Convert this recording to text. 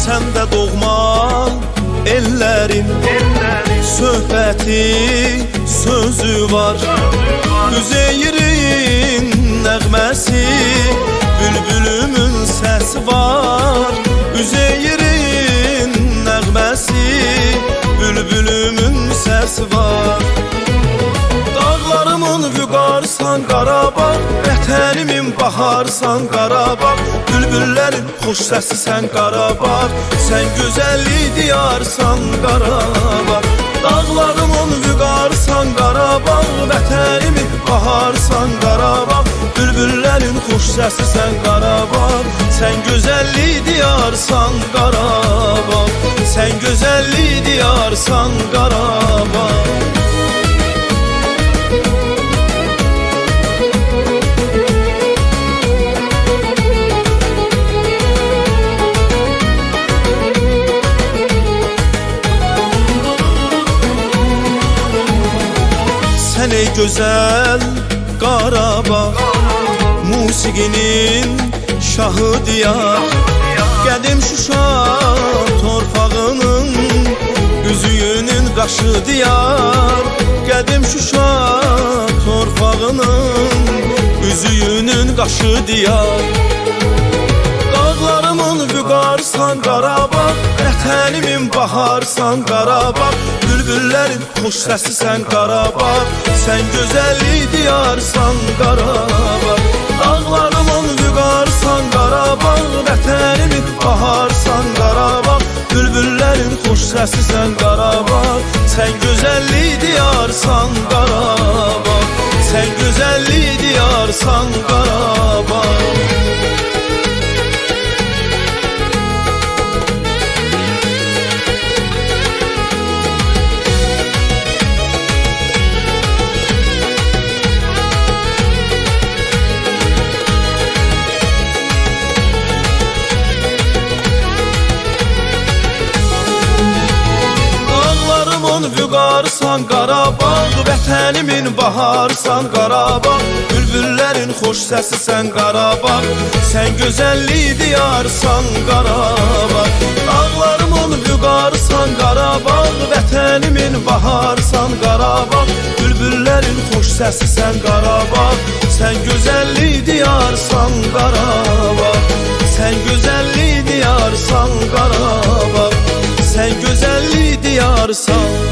Səndə doğma ellərin söhbəti, sözü var. Üzeyrin nəğməsi, bülbülümün səsi var. Üzeyrin nəğməsi, bülbülümün səsi var. Dağlarımın vüqarsan Qarabağ, vətənimin baharsan Qarabağ. Bülbüllərin xoş səsi sən Qarabağ, sən gözəllik diyarsan Qarabağ. Dağlarımın vüqarsan Qarabağ, vətənimin baharsan Qarabağ. Bülbüllərin xoş səsi sən Qarabağ, sən gözəllik diyarsan Qarabağ. Sən gözəllik diyarsan Qarabağ. Sən ey gözəl Qarabağ, musiqinin şahı diyar. Qədim Şuşa torpağının üzüyünün qaşı diyar. Qədim Şuşa torpağının üzüyünün qaşı diyar. Dağlarımın vüqarsan Qarabağ, vətənimin baharsan Qarabağ. Bülbüllərin xoş səsi sən Qarabağ, sən gözəllik diyarsan Qarabağ. Dağlarımın vüqarsan Qarabağ, vətənimin baharsan Qarabağ. Bülbüllərin xoş səsi sən Qarabağ, sən gözəllik diyarsan Qarabağ. Sən gözəllik diyarsan Qarabağ. Vüqarsan Qarabağ, vətənimin baharsan Qarabağ. Bülbüllərin xoş səsi sən Qarabağ, sən gözəllik diyarsan Qarabağ. Dağlarımın vüqarsan Qarabağ, vətənimin baharsan Qarabağ. Bülbüllərin xoş səsi sən Qarabağ, sən gözəllik diyarsan Qarabağ. Sən gözəllik diyarsan Qarabağ, sən gözəllik diyarsan